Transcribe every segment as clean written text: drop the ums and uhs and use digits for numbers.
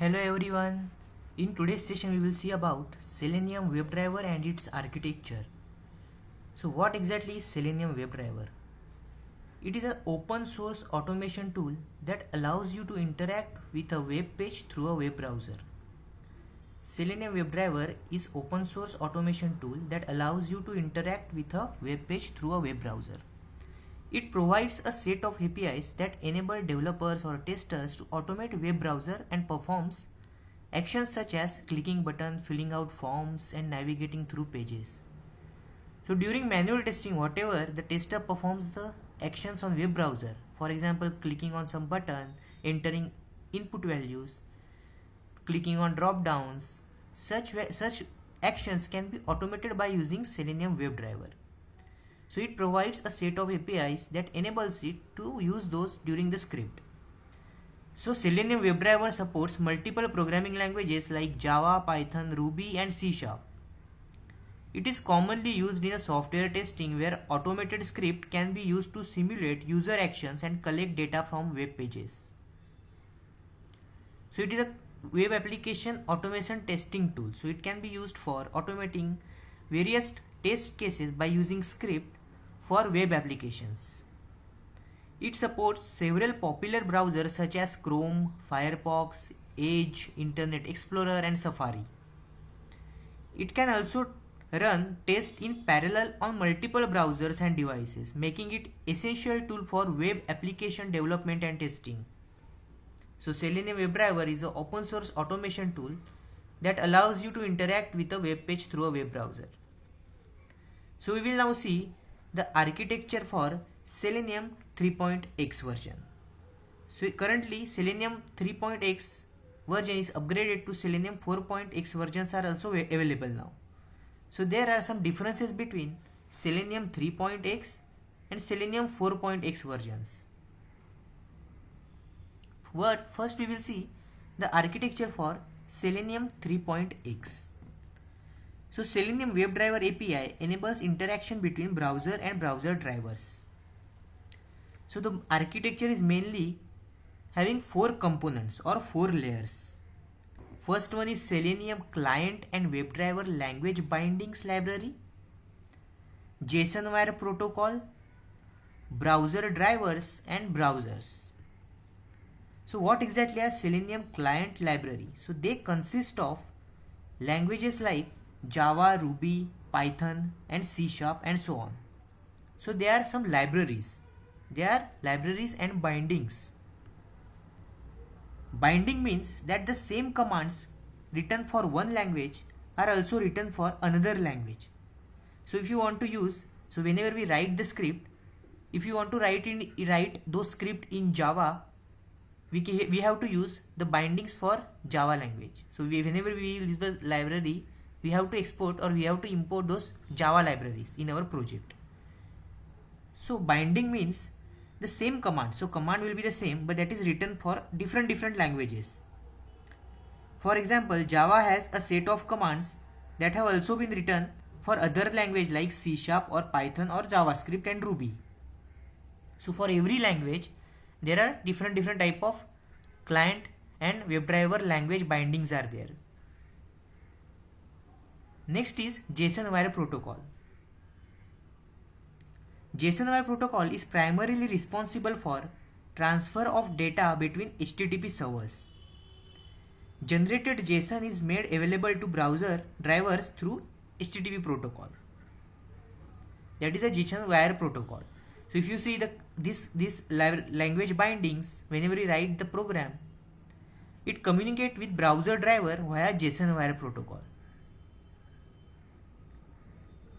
Hello everyone. In today's session we will see about Selenium WebDriver and its architecture. So what exactly is Selenium WebDriver? It is an open source automation tool that allows you to interact with a web page through a web browser. Selenium WebDriver is open source automation tool that allows you to interact with a web page through a web browser. It provides a set of APIs that enable developers or testers to automate web browser and performs actions such as clicking button, filling out forms and navigating through pages. So during manual testing, whatever the tester performs the actions on web browser, for example clicking on some button, entering input values, clicking on drop downs, such actions can be automated by using Selenium WebDriver. So it provides a set of APIs that enables it to use those during the script. So Selenium WebDriver supports multiple programming languages like Java, Python, Ruby and C#. It is commonly used in a software testing where automated script can be used to simulate user actions and collect data from web pages. So it is a web application automation testing tool. So it can be used for automating various test cases by using script for web applications. It supports several popular browsers such as Chrome, Firefox, Edge, Internet Explorer and Safari. It can also run tests in parallel on multiple browsers and devices, making it essential tool for web application development and testing. So Selenium WebDriver is an open source automation tool that allows you to interact with a web page through a web browser. So we will now see the architecture for Selenium 3.x version. So currently Selenium 3.x version is upgraded to Selenium 4.x versions are also available now. So there are some differences between Selenium 3.x and Selenium 4.x versions. But first we will see the architecture for Selenium 3.x. So Selenium WebDriver API enables interaction between browser and browser drivers. So the architecture is mainly having 4 components or 4 layers. First one is Selenium client and WebDriver language bindings library, JSON wire protocol, browser drivers and browsers. So what exactly are Selenium client library? So they consist of languages like Java, Ruby, Python and C# and so on. So there are some libraries. They are libraries and bindings. Binding means that the same commands written for one language are also written for another language. So if you want to use, so whenever we write the script, if you want to write those script in Java, we have to use the bindings for Java language. So whenever we use the library, we have to export or we have to import those Java libraries in our project. So binding means the same command. So command will be the same, but that is written for different languages. For example, Java has a set of commands that have also been written for other language like C# or Python or JavaScript and Ruby. So for every language, there are different type of client and WebDriver language bindings are there. Next is JSON wire protocol. JSON wire protocol is primarily responsible for transfer of data between HTTP servers. Generated JSON is made available to browser drivers through HTTP protocol. That is a JSON wire protocol. So if you see this language bindings, whenever you write the program, it communicates with browser driver via JSON wire protocol.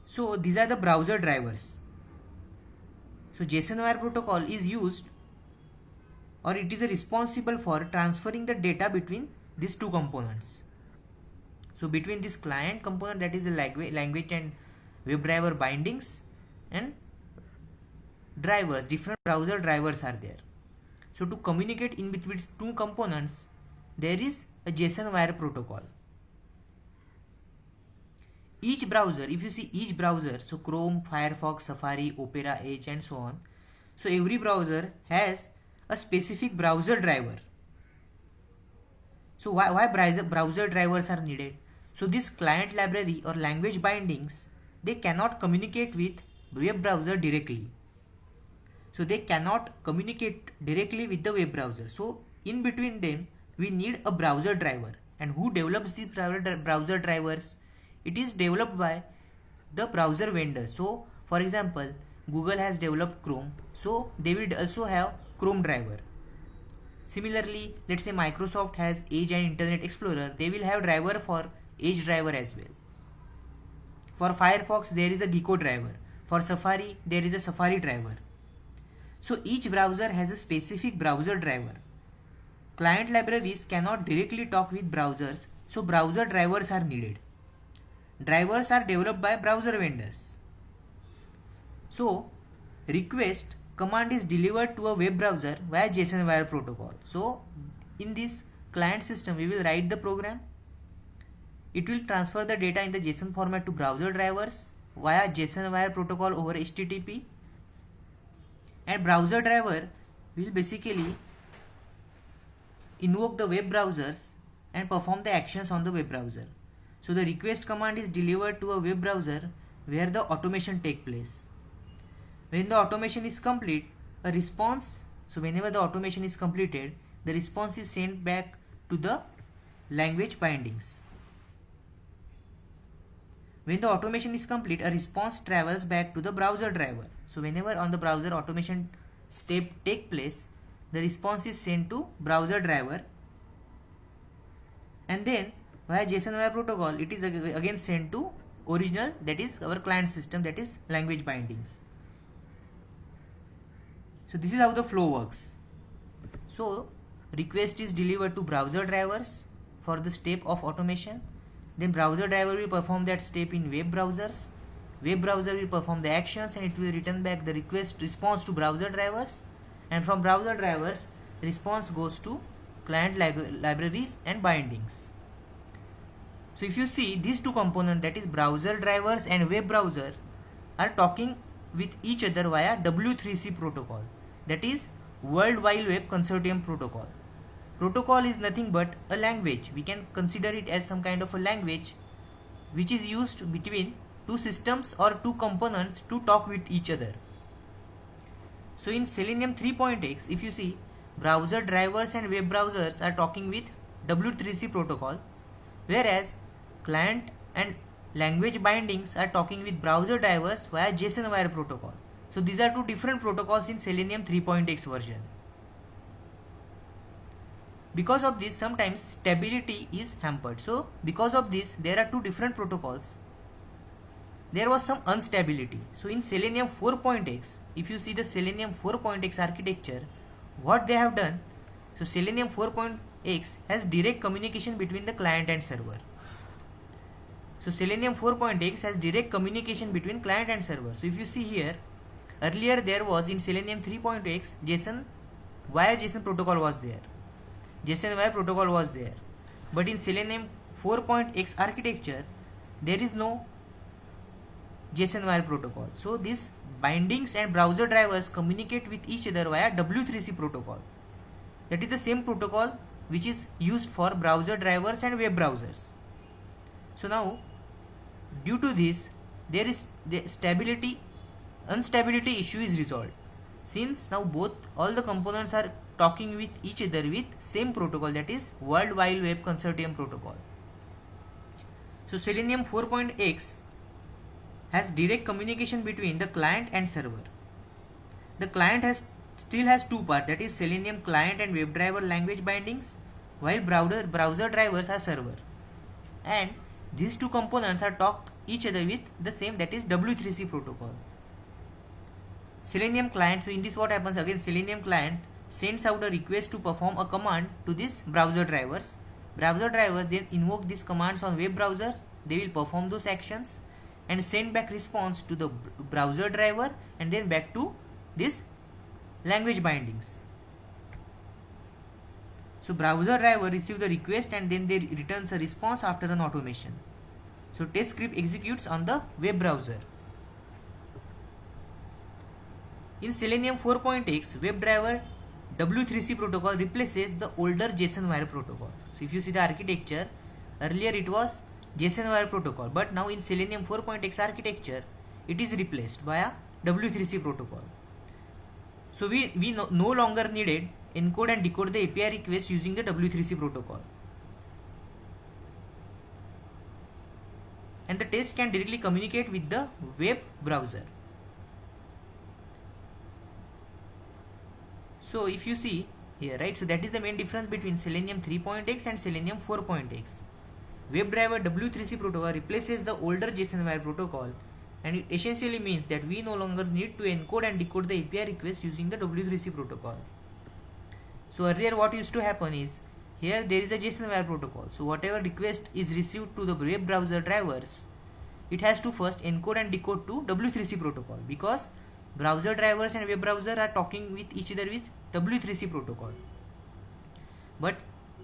So these are the browser drivers. So JSON wire protocol is used or it is responsible for transferring the data between these two components. So between this client component, that is the language and WebDriver bindings, and drivers, different browser drivers are there. So to communicate in between two components, there is a JSON wire protocol. Each browser, if you see each browser, so Chrome, Firefox, Safari, Opera, Edge and so on. So every browser has a specific browser driver. So why browser drivers are needed? So this client library or language bindings, they cannot communicate with web browser directly. So they cannot communicate directly with the web browser. So in between them, we need a browser driver. And who develops these browser drivers? It is developed by the browser vendor. So for example, Google has developed Chrome, so they will also have Chrome driver. Similarly, let's say Microsoft has Edge and Internet Explorer, they will have driver for Edge driver as well. For Firefox, there is a Gecko driver. For Safari, there is a Safari driver. So each browser has a specific browser driver. Client libraries cannot directly talk with browsers, so browser drivers are needed. Drivers are developed by browser vendors. So request command is delivered to a web browser via JSON wire protocol. So in this client system, we will write the program. It will transfer the data in the JSON format to browser drivers via JSON wire protocol over HTTP. And browser driver will basically invoke the web browsers and perform the actions on the web browser. So the request command is delivered to a web browser where the automation takes place. When the automation is complete, a response, so whenever the automation is completed, the response is sent back to the language bindings. When the automation is complete, a response travels back to the browser driver. So whenever on the browser automation step take place, the response is sent to browser driver, and then via JSON wire protocol, it is again sent to original, that is our client system, that is language bindings. So this is how the flow works. So request is delivered to browser drivers for the step of automation. Then browser driver will perform that step in web browsers. Web browser will perform the actions and it will return back the response to browser drivers. And from browser drivers, response goes to client libraries and bindings. So if you see these two components, that is browser drivers and web browser, are talking with each other via W3C protocol, that is World Wide Web Consortium protocol. Protocol is nothing but a language. We can consider it as some kind of a language which is used between two systems or two components to talk with each other. So in Selenium 3.x, if you see, browser drivers and web browsers are talking with W3C protocol, whereas client and language bindings are talking with browser drivers via JSON wire protocol. So these are two different protocols in Selenium 3.x version. Because of this, sometimes stability is hampered. So because of this, there are two different protocols. There was some instability. So in Selenium 4.x, if you see the Selenium 4.x architecture, what they have done, so Selenium 4.x has direct communication between the client and server. So Selenium 4.x has direct communication between client and server. So if you see here, earlier there was in Selenium 3.x, JSON protocol was there. JSON wire protocol was there. But in Selenium 4.x architecture, there is no JSON wire protocol. So these bindings and browser drivers communicate with each other via W3C protocol. That is the same protocol which is used for browser drivers and web browsers. So now, due to this, there is the instability issue is resolved. Since now all the components are talking with each other with same protocol, that is World Wide Web Consortium protocol. So Selenium 4.x has direct communication between the client and server. The client still has two parts, that is Selenium client and WebDriver language bindings, while browser drivers are server. And these two components are talk each other with the same, that is W3C protocol. Selenium client, so in this what happens again, Selenium client sends out a request to perform a command to these browser drivers. Browser drivers then invoke these commands on web browsers. They will perform those actions and send back response to the browser driver and then back to this language bindings. So browser driver receives the request and then they returns a response after an automation. So test script executes on the web browser. In Selenium 4.x, WebDriver W3C protocol replaces the older JSON wire protocol. So if you see the architecture, earlier it was JSON wire protocol, but now in Selenium 4.x architecture, it is replaced by a W3C protocol. So we no longer needed encode and decode the API request using the W3C protocol. And the test can directly communicate with the web browser. So if you see here, right, so that is the main difference between Selenium 3.x and Selenium 4.x. WebDriver W3C protocol replaces the older JSON wire protocol, and it essentially means that we no longer need to encode and decode the API request using the W3C protocol. So earlier what used to happen is, here there is a JSON wire protocol, so whatever request is received to the web browser drivers, it has to first encode and decode to W3C protocol, because browser drivers and web browser are talking with each other with W3C protocol. But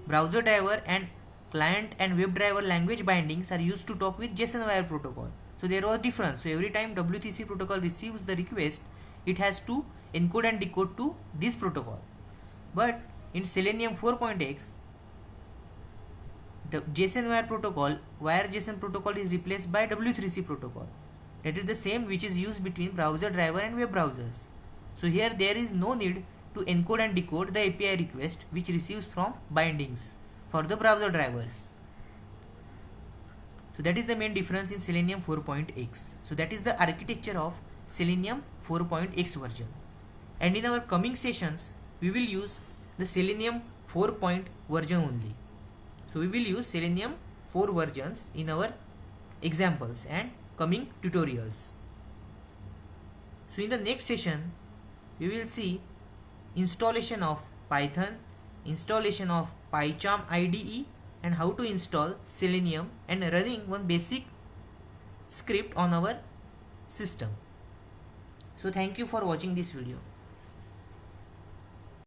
browser driver and client and web driver language bindings are used to talk with JSON wire protocol. So there was difference. So every time W3C protocol receives the request, it has to encode and decode to this protocol. But in Selenium 4.x, the JSON wire protocol, wire JSON protocol is replaced by W3C protocol. That is the same which is used between browser driver and web browsers. So here there is no need to encode and decode the API request which receives from bindings for the browser drivers. So that is the main difference in Selenium 4.x. So that is the architecture of Selenium 4.x version. And in our coming sessions, we will use the Selenium 4. version only. So we will use Selenium 4 versions in our examples and coming tutorials. So in the next session, we will see installation of Python, installation of PyCharm IDE, and how to install Selenium and running one basic script on our system. So thank you for watching this video.